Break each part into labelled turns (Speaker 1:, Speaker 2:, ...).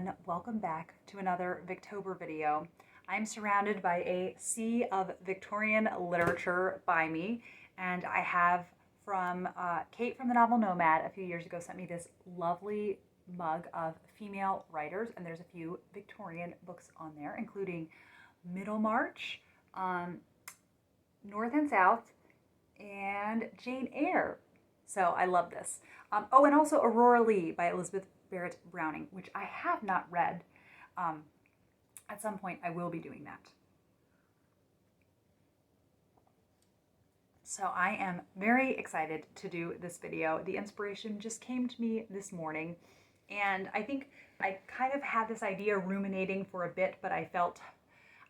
Speaker 1: everyone, welcome back to another Victober video. I'm surrounded by a sea of Victorian literature by me, and I have from Kate from the novel Nomad a few years ago sent me this lovely mug of female writers, and there's a few Victorian books on there, including Middlemarch, North and South, and Jane Eyre. So I love this. Oh, and also Aurora Leigh by Elizabeth Barrett Browning, which I have not read. At some point, I will be doing that. So I am very excited to do this video. The inspiration just came to me this morning, and I think I kind of had this idea ruminating for a bit, but I felt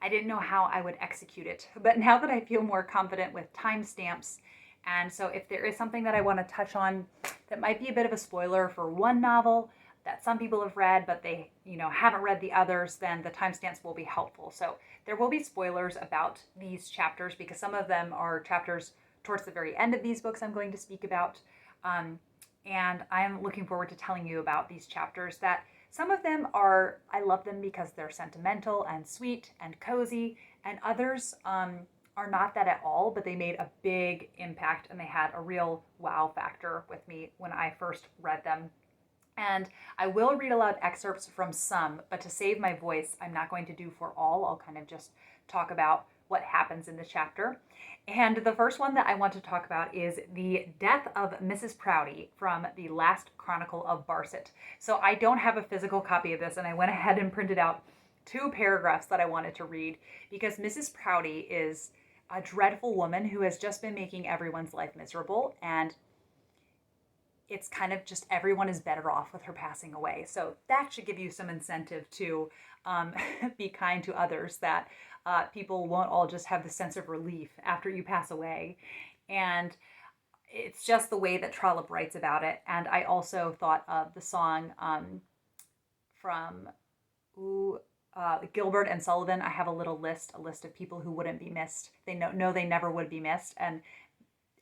Speaker 1: I didn't know how I would execute it. But now that I feel more confident with timestamps, and so if there is something that I want to touch on that might be a bit of a spoiler for one novel that some people have read, but they, haven't read the others, then the timestamps will be helpful. So there will be spoilers about these chapters because some of them are chapters towards the very end of these books I'm going to speak about. And I'm looking forward to telling you about these chapters that some of them are, I love them because they're sentimental and sweet and cozy, and others are not that at all, but they made a big impact and they had a real wow factor with me when I first read them. And I will read aloud excerpts from some, but to save my voice, I'm not going to do for all. I'll kind of just talk about what happens in the chapter. And the first one that I want to talk about is the death of Mrs. Proudie from the last Chronicle of Barset. So I don't have a physical copy of this, and I went ahead and printed out 2 paragraphs that I wanted to read because Mrs. Proudie is a dreadful woman who has just been making everyone's life miserable, and it's kind of just everyone is better off with her passing away. So that should give you some incentive to be kind to others, that people won't all just have the sense of relief after you pass away. And it's just the way that Trollope writes about it. And I also thought of the song from Gilbert and Sullivan. I have a list of people who wouldn't be missed. They know they never would be missed. And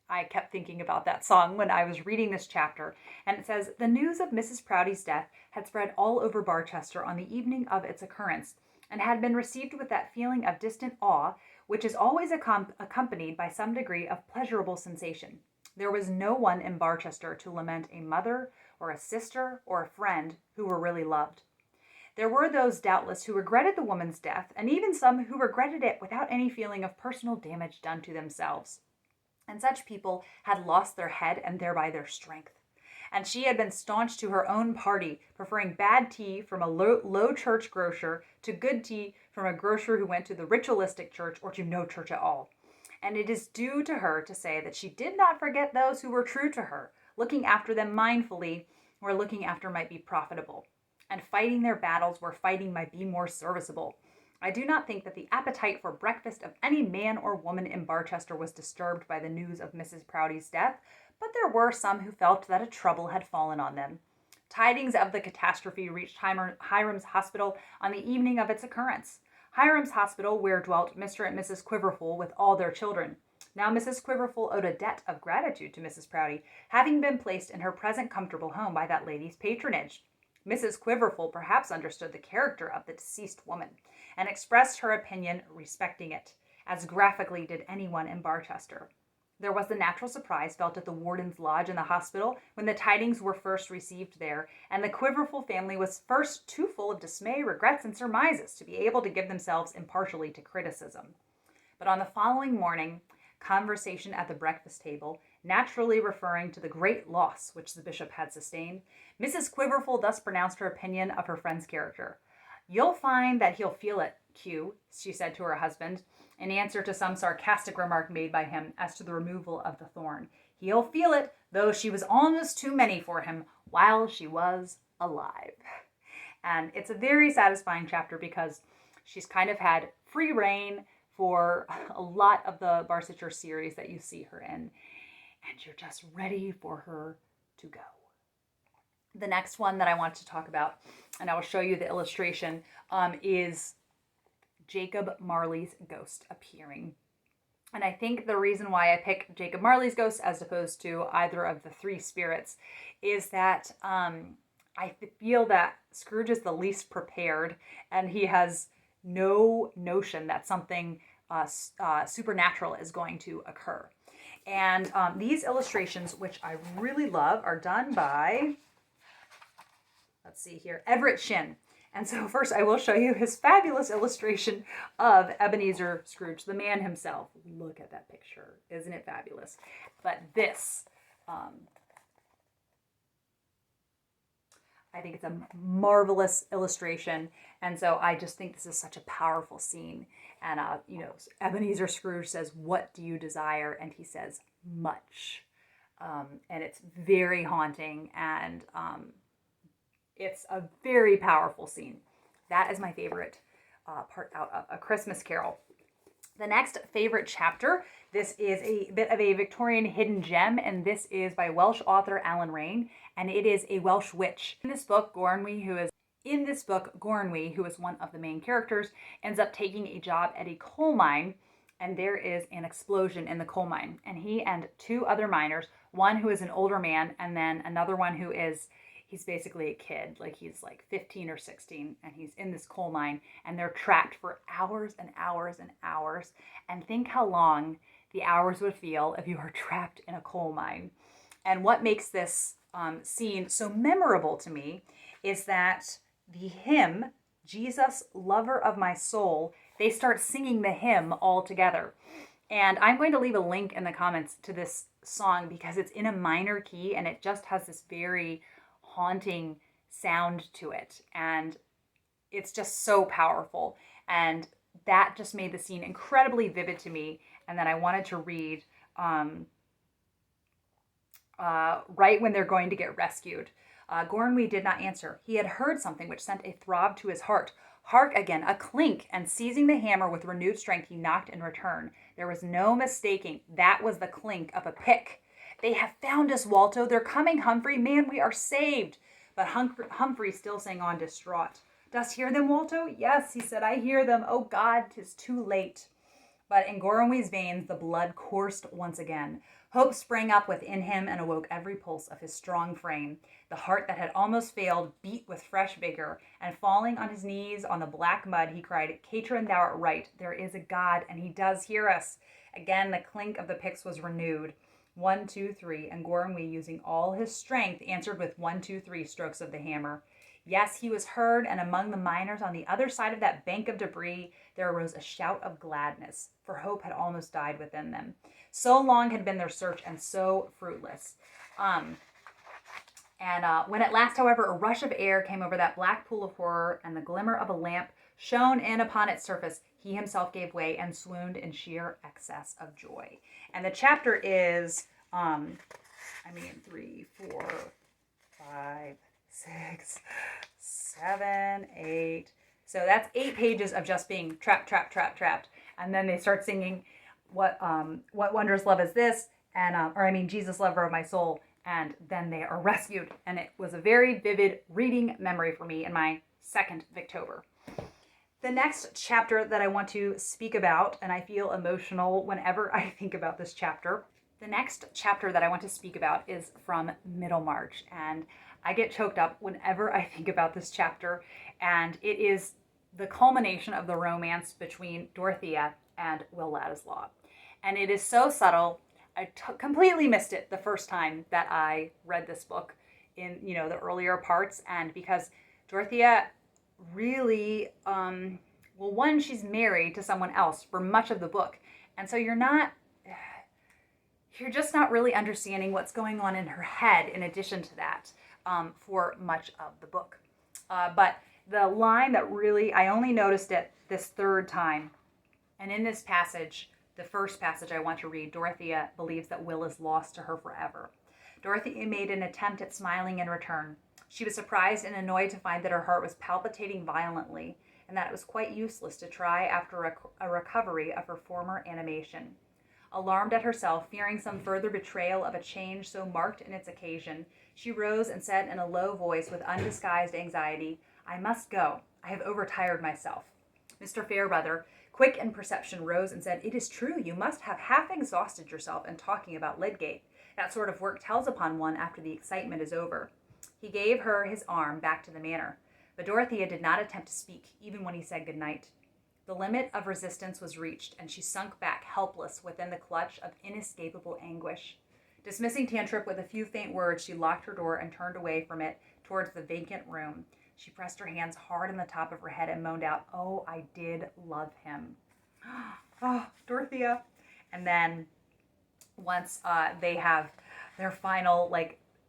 Speaker 1: I kept thinking about that song when I was reading this chapter. And it says, the news of Mrs. Proudie's death had spread all over Barchester on the evening of its occurrence, and had been received with that feeling of distant awe, which is always accompanied by some degree of pleasurable sensation. There was no one in Barchester to lament a mother, or a sister, or a friend who were really loved. There were those, doubtless, who regretted the woman's death, and even some who regretted it without any feeling of personal damage done to themselves. And such people had lost their head and thereby their strength. And she had been staunch to her own party, preferring bad tea from a low church grocer to good tea from a grocer who went to the ritualistic church or to no church at all. And it is due to her to say that she did not forget those who were true to her, looking after them mindfully where looking after might be profitable, and fighting their battles where fighting might be more serviceable. I do not think that the appetite for breakfast of any man or woman in Barchester was disturbed by the news of Mrs. Proudie's death, but there were some who felt that a trouble had fallen on them. Tidings of the catastrophe reached Hiram's Hospital on the evening of its occurrence. Hiram's Hospital, where dwelt Mr. and Mrs. Quiverful with all their children. Now Mrs. Quiverful owed a debt of gratitude to Mrs. Proudie, having been placed in her present comfortable home by that lady's patronage. Mrs. Quiverful perhaps understood the character of the deceased woman, and expressed her opinion respecting it, as graphically did anyone in Barchester. There was the natural surprise felt at the warden's lodge in the hospital when the tidings were first received there, and the Quiverful family was first too full of dismay, regrets, and surmises to be able to give themselves impartially to criticism. But on the following morning, conversation at the breakfast table, naturally referring to the great loss which the bishop had sustained, Mrs. Quiverful thus pronounced her opinion of her friend's character. "You'll find that he'll feel it, Q," she said to her husband, in answer to some sarcastic remark made by him as to the removal of the thorn. "He'll feel it, though she was almost too many for him while she was alive." And it's a very satisfying chapter because she's kind of had free reign for a lot of the Barsetshire series that you see her in, and you're just ready for her to go. The next one that I want to talk about, and I will show you the illustration, is Jacob Marley's ghost appearing. And I think the reason why I pick Jacob Marley's ghost as opposed to either of the 3 spirits is that I feel that Scrooge is the least prepared, and he has no notion that something supernatural is going to occur. And these illustrations, which I really love, are done by, let's see here, Everett Shin. And so first I will show you his fabulous illustration of Ebenezer Scrooge, the man himself. Look at that picture. Isn't it fabulous? But this, I think it's a marvelous illustration. And so I just think this is such a powerful scene. And, Ebenezer Scrooge says, "What do you desire?" And he says, "Much." And it's very haunting, and it's a very powerful scene. That is my favorite part out of A Christmas Carol. The next favorite chapter, this is a bit of a Victorian hidden gem, and this is by Welsh author Alan Raine, and it is a Welsh witch. In this book, Gornwy, who is one of the main characters, ends up taking a job at a coal mine, and there is an explosion in the coal mine. And he and two other miners, one who is an older man, and then another one who is, he's basically a kid, like he's like 15 or 16, and he's in this coal mine, and they're trapped for hours and hours and hours. And think how long the hours would feel if you were trapped in a coal mine. And what makes this scene so memorable to me is that the hymn, "Jesus, Lover of My Soul," they start singing the hymn all together. And I'm going to leave a link in the comments to this song because it's in a minor key and it just has this very haunting sound to it. And it's just so powerful. And that just made the scene incredibly vivid to me. And then I wanted to read right when they're going to get rescued. Gornwy did not answer. He had heard something which sent a throb to his heart. Hark again, a clink, and seizing the hammer with renewed strength, he knocked in return. There was no mistaking. That was the clink of a pick. "They have found us, Walto. They're coming, Humphrey. Man, we are saved." But Humphrey still sang on, distraught. "Dost hear them, Walto?" "Yes," he said, "I hear them. Oh God, 'tis too late." But in Gornwy's veins the blood coursed once again. Hope sprang up within him and awoke every pulse of his strong frame. The heart that had almost failed beat with fresh vigor, and falling on his knees on the black mud, he cried, "Catron, thou art right. There is a God, and he does hear us." Again the clink of the picks was renewed. 1, 2, 3, and Gornwy, using all his strength, answered with 1, 2, 3 strokes of the hammer. Yes, he was heard, and among the miners on the other side of that bank of debris, there arose a shout of gladness, for hope had almost died within them. So long had been their search, and so fruitless. When at last, however, a rush of air came over that black pool of horror, and the glimmer of a lamp shone in upon its surface, he himself gave way and swooned in sheer excess of joy. And the chapter is, 3, 4, 5, 6, 7, 8. So that's 8 pages of just being trapped. And then they start singing, what wondrous love is this? And, Jesus, lover of my soul. And then they are rescued. And it was a very vivid reading memory for me in my second Victober. The next chapter that I want to speak about, and I feel emotional whenever I think about this chapter. The next chapter that I want to speak about is from Middlemarch. And I get choked up whenever I think about this chapter. And it is the culmination of the romance between Dorothea and Will Ladislaw. And it is so subtle. I completely missed it the first time that I read this book in, the earlier parts. And because Dorothea really, one, she's married to someone else for much of the book. And so you're just not really understanding what's going on in her head in addition to that for much of the book. But the line that really, I only noticed it this third time. And in this passage, the first passage I want to read, Dorothea believes that Will is lost to her forever. Dorothea made an attempt at smiling in return. She was surprised and annoyed to find that her heart was palpitating violently, and that it was quite useless to try after a recovery of her former animation. Alarmed at herself, fearing some further betrayal of a change so marked in its occasion, she rose and said in a low voice with undisguised anxiety, "I must go. I have overtired myself." Mr. Fairbrother, quick in perception, rose and said, "It is true, you must have half exhausted yourself in talking about Lydgate. That sort of work tells upon one after the excitement is over." He gave her his arm back to the manor, but Dorothea did not attempt to speak, even when he said good night. The limit of resistance was reached, and she sunk back helpless within the clutch of inescapable anguish. Dismissing Tantripp with a few faint words, she locked her door and turned away from it towards the vacant room. She pressed her hands hard on the top of her head and moaned out, "Oh, I did love him." Oh, Dorothea. And then once they have their final,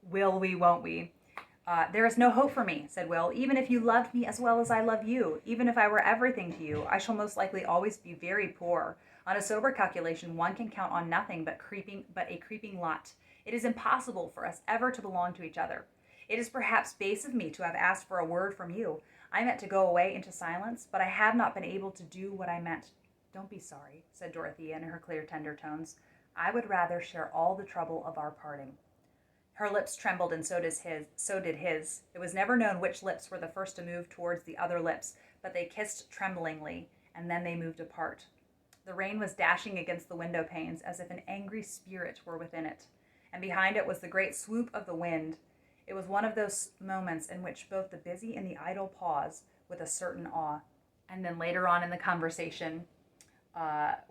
Speaker 1: will we, won't we? "There is no hope for me," said Will. "Even if you loved me as well as I love you, even if I were everything to you, I shall most likely always be very poor. On a sober calculation, one can count on nothing but a creeping lot. It is impossible for us ever to belong to each other. It is perhaps base of me to have asked for a word from you. I meant to go away into silence, but I have not been able to do what I meant." "Don't be sorry," said Dorothea in her clear, tender tones. "I would rather share all the trouble of our parting." Her lips trembled, and so did his. It was never known which lips were the first to move towards the other lips, but they kissed tremblingly, and then they moved apart. The rain was dashing against the window panes as if an angry spirit were within it, and behind it was the great swoop of the wind. It was one of those moments in which both the busy and the idle pause with a certain awe. And then later on in the conversation,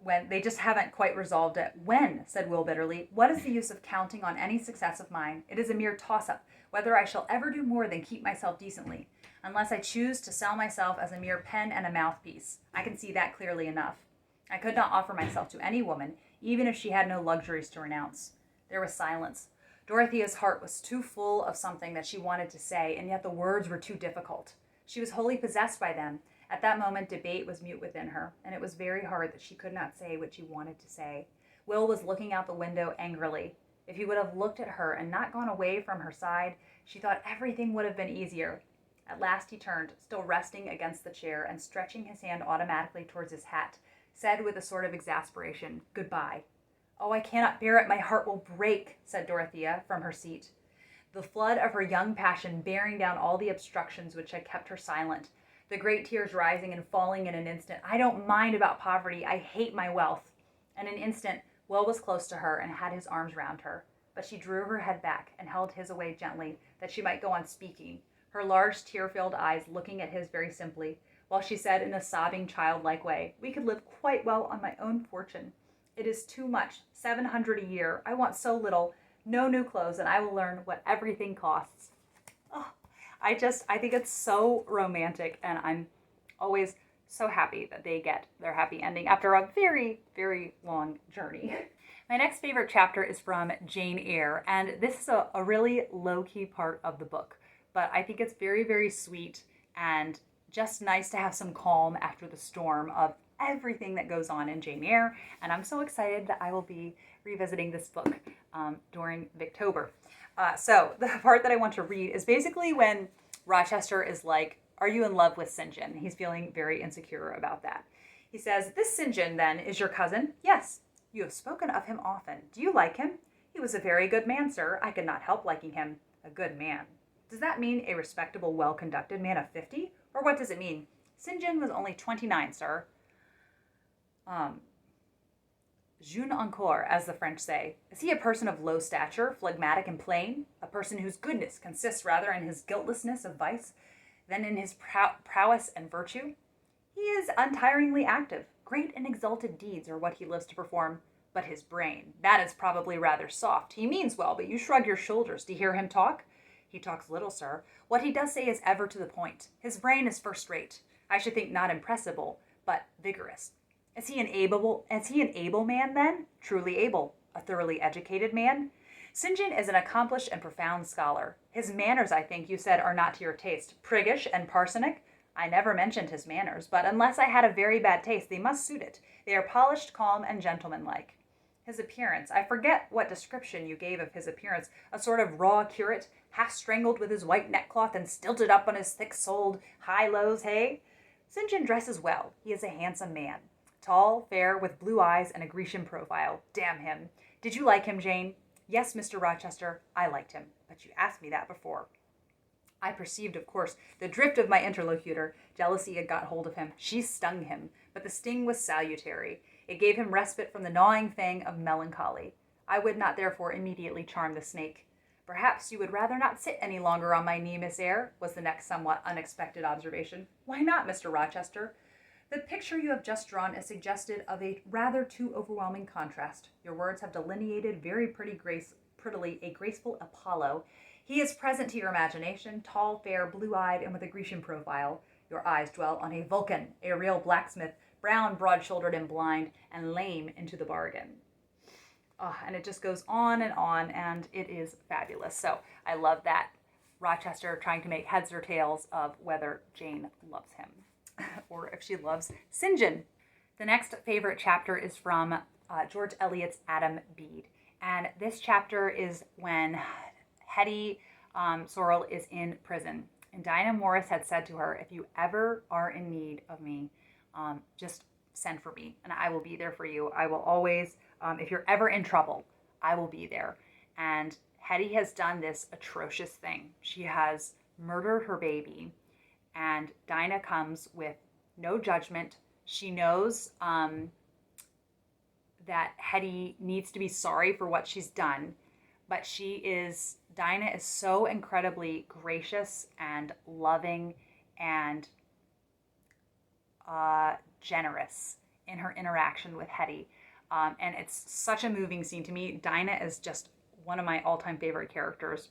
Speaker 1: when they just haven't quite resolved it. "When," said Will bitterly, "what is the use of counting on any success of mine? It is a mere toss-up, whether I shall ever do more than keep myself decently, unless I choose to sell myself as a mere pen and a mouthpiece. I can see that clearly enough. I could not offer myself to any woman, even if she had no luxuries to renounce." There was silence. Dorothea's heart was too full of something that she wanted to say, and yet the words were too difficult. She was wholly possessed by them. At that moment, debate was mute within her, and it was very hard that she could not say what she wanted to say. Will was looking out the window angrily. If he would have looked at her and not gone away from her side, she thought everything would have been easier. At last he turned, still resting against the chair, and stretching his hand automatically towards his hat, said with a sort of exasperation, "Goodbye." "Oh, I cannot bear it. My heart will break," said Dorothea from her seat, the flood of her young passion bearing down all the obstructions which had kept her silent, the great tears rising and falling in an instant. "I don't mind about poverty. I hate my wealth." In an instant, Will was close to her and had his arms round her, but she drew her head back and held his away gently, that she might go on speaking, her large tear-filled eyes looking at his very simply, while she said in a sobbing, childlike way, "We could live quite well on my own fortune. It is too much, 700 a year. I want so little, no new clothes, and I will learn what everything costs." Oh, I think it's so romantic, and I'm always so happy that they get their happy ending after a very, very long journey. My next favorite chapter is from Jane Eyre, and this is a really low-key part of the book, but I think it's very, very sweet and just nice to have some calm after the storm of everything that goes on in Jane Eyre, and I'm so excited that I will be revisiting this book during Victober. So the part that I want to read is basically when Rochester is like, "Are you in love with St. John?" He's feeling very insecure about that. He says, "This St. John, then, is your cousin?" "Yes." "You have spoken of him often. Do you like him?" "He was a very good man, sir. I could not help liking him." "A good man. Does that mean a respectable, well-conducted man of 50? Or what does it mean?" "St. John was only 29, sir." Jeune encore, as the French say. Is he a person of low stature, phlegmatic and plain? A person whose goodness consists rather in his guiltlessness of vice than in his prowess and virtue? He is untiringly active. Great and exalted deeds are what he lives to perform. But his brain, that is probably rather soft. He means well, but you shrug your shoulders to hear him talk. He talks little, sir. What he does say is ever to the point. His brain is first rate. I should think not impressible, but vigorous. Is he an able man, then? Truly able. A thoroughly educated man? St. John is an accomplished and profound scholar. His manners, I think, you said, are not to your taste. Priggish and parsonic? I never mentioned his manners, but unless I had a very bad taste, they must suit it. They are polished, calm, and gentlemanlike. His appearance, I forget what description you gave of his appearance, a sort of raw curate, half strangled with his white neckcloth and stilted up on his thick-soled high-lows, hey? St. John dresses well. He is a handsome man. Tall, fair, with blue eyes and a Grecian profile. Damn him. Did you like him, Jane? Yes, Mr. Rochester, I liked him, but you asked me that before. I perceived, of course, the drift of my interlocutor. Jealousy had got hold of him. She stung him, but the sting was salutary. It gave him respite from the gnawing fang of melancholy. I would not therefore immediately charm the snake. Perhaps you would rather not sit any longer on my knee, Miss Eyre, was the next somewhat unexpected observation. Why not, Mr. Rochester? The picture you have just drawn is suggestive of a rather too overwhelming contrast. Your words have delineated very prettily a graceful Apollo. He is present to your imagination, tall, fair, blue-eyed, and with a Grecian profile. Your eyes dwell on a Vulcan, a real blacksmith, brown, broad-shouldered, and blind, and lame into the bargain. And it just goes on, and it is fabulous. So I love that Rochester trying to make heads or tails of whether Jane loves him or if she loves St. John. The next favorite chapter is from George Eliot's Adam Bede. And this chapter is when Hetty Sorrel is in prison. And Dinah Morris had said to her, if you ever are in need of me, just send for me and I will be there for you. I will always, if you're ever in trouble, I will be there. And Hetty has done this atrocious thing. She has murdered her baby, and Dinah comes with no judgment. She knows that Hetty needs to be sorry for what she's done, but Dinah is so incredibly gracious and loving and generous in her interaction with Hetty. And it's such a moving scene to me. Dinah is just one of my all-time favorite characters.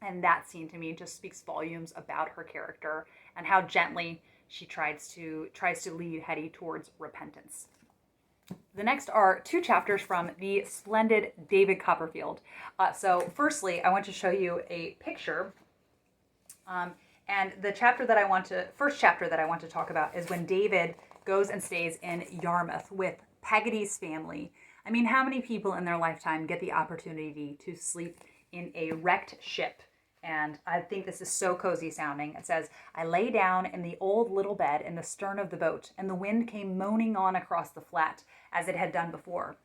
Speaker 1: And that scene to me just speaks volumes about her character and how gently she tries to lead Hetty towards repentance. The next are two chapters from the splendid David Copperfield. So firstly, I want to show you a picture. And the first chapter that I want to talk about is when David goes and stays in Yarmouth with Peggotty's family. I mean, how many people in their lifetime get the opportunity to sleep in a wrecked ship? And I think this is so cozy sounding. It says, I lay down in the old little bed in the stern of the boat, and the wind came moaning on across the flat, as it had done before.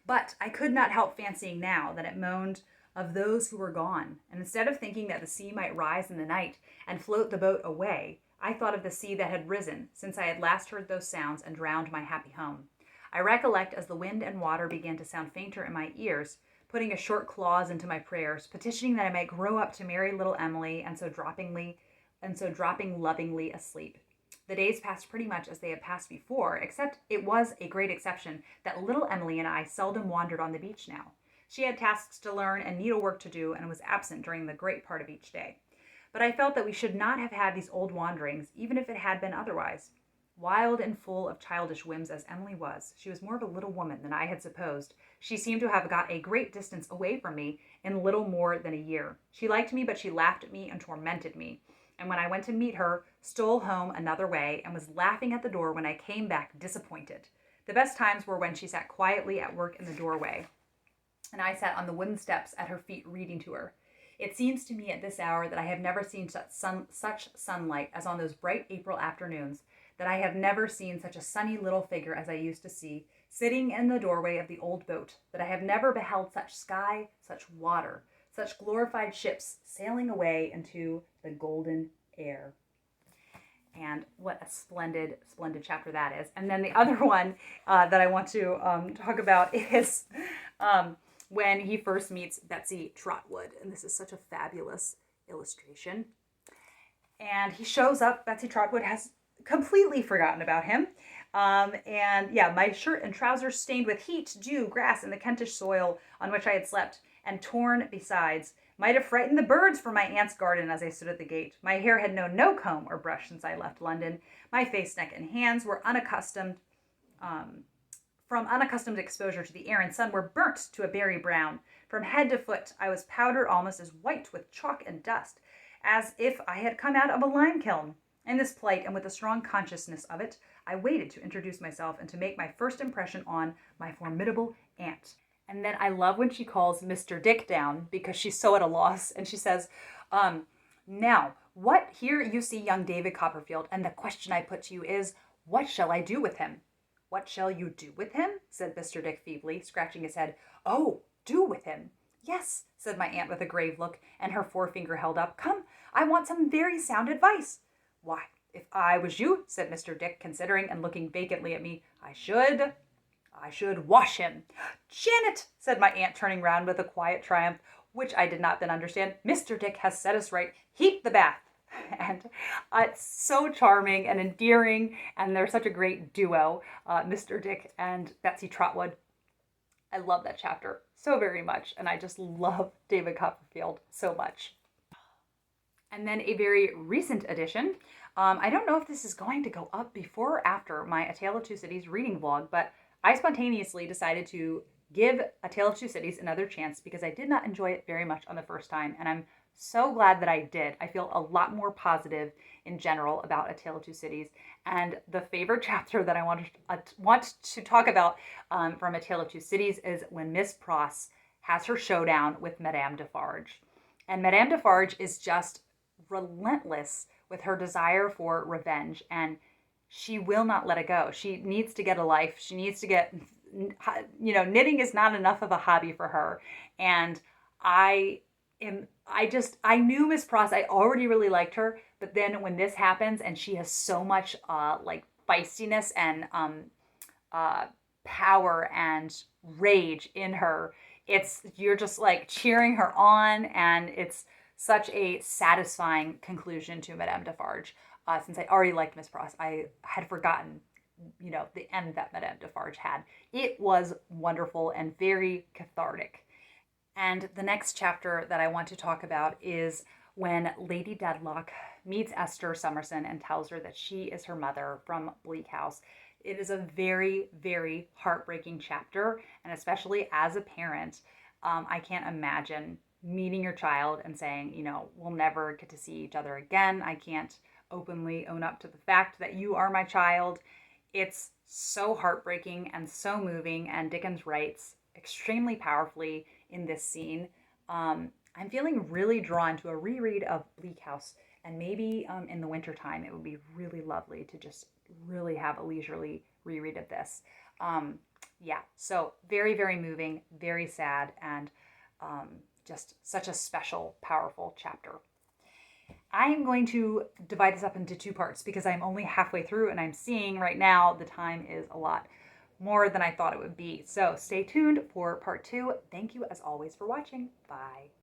Speaker 1: But I could not help fancying now that it moaned of those who were gone. And instead of thinking that the sea might rise in the night and float the boat away, I thought of the sea that had risen, since I had last heard those sounds and drowned my happy home. I recollect as the wind and water began to sound fainter in my ears, putting a short clause into my prayers, petitioning that I might grow up to marry little Emily, and so dropping lovingly asleep. The days passed pretty much as they had passed before, except it was a great exception that little Emily and I seldom wandered on the beach now. She had tasks to learn and needlework to do, and was absent during the great part of each day. But I felt that we should not have had these old wanderings, even if it had been otherwise. Wild and full of childish whims as Emily was, she was more of a little woman than I had supposed. She seemed to have got a great distance away from me in little more than a year. She liked me, but she laughed at me and tormented me. And when I went to meet her, stole home another way, and was laughing at the door when I came back disappointed. The best times were when she sat quietly at work in the doorway, and I sat on the wooden steps at her feet reading to her. It seems to me at this hour that I have never seen such sunlight as on those bright April afternoons, that I have never seen such a sunny little figure as I used to see, sitting in the doorway of the old boat, that I have never beheld such sky, such water, such glorified ships sailing away into the golden air. And what a splendid, splendid chapter that is. And then the other one that I want to talk about is when he first meets Betsy Trotwood. And this is such a fabulous illustration. And he shows up. Betsy Trotwood has completely forgotten about him. My shirt and trousers stained with heat, dew, grass, and the Kentish soil on which I had slept, and torn besides, might have frightened the birds from my aunt's garden as I stood at the gate. My hair had known no comb or brush since I left London. My face, neck, and hands were from unaccustomed exposure to the air and sun, were burnt to a berry brown. From head to foot, I was powdered almost as white with chalk and dust, as if I had come out of a lime kiln. In this plight, and with a strong consciousness of it, I waited to introduce myself and to make my first impression on my formidable aunt. And then I love when she calls Mr. Dick down, because she's so at a loss, and she says, now, what here you see young David Copperfield, and the question I put to you is, what shall I do with him? What shall you do with him? Said Mr. Dick feebly, scratching his head. Oh, do with him? Yes, said my aunt with a grave look, and her forefinger held up. Come, I want some very sound advice. Why, if I was you, said Mr. Dick, considering and looking vacantly at me, I should wash him. Janet, said my aunt, turning round with a quiet triumph, which I did not then understand. Mr. Dick has set us right. Heat the bath. And it's so charming and endearing, and they're such a great duo, Mr. Dick and Betsy Trotwood. I love that chapter so very much, and I just love David Copperfield so much. And then a very recent addition. I don't know if this is going to go up before or after my A Tale of Two Cities reading vlog, but I spontaneously decided to give A Tale of Two Cities another chance because I did not enjoy it very much on the first time, and I'm so glad that I did. I feel a lot more positive in general about A Tale of Two Cities. And the favorite chapter that I want to talk about from A Tale of Two Cities is when Miss Pross has her showdown with Madame Defarge. And Madame Defarge is just relentless with her desire for revenge, and she will not let it go. She needs to get a life. She needs to get, knitting is not enough of a hobby for her. And I knew Miss Pross. I already really liked her, but then when this happens and she has so much like feistiness and power and rage in her, you're just like cheering her on, and it's such a satisfying conclusion to Madame Defarge. Since I already liked Miss Pross, I had forgotten, the end that Madame Defarge had. It was wonderful and very cathartic. And the next chapter that I want to talk about is when Lady Dedlock meets Esther Summerson and tells her that she is her mother from Bleak House. It is a very, very heartbreaking chapter, and especially as a parent, I can't imagine meeting your child and saying, we'll never get to see each other again. I can't openly own up to the fact that you are my child. It's so heartbreaking and so moving, and Dickens writes extremely powerfully in this scene. I'm feeling really drawn to a reread of Bleak House, and maybe in the wintertime it would be really lovely to just really have a leisurely reread of this. So very, very moving, very sad, and just such a special, powerful chapter. I am going to divide this up into two parts because I'm only halfway through, and I'm seeing right now the time is a lot more than I thought it would be. So stay tuned for part 2. Thank you as always for watching. Bye.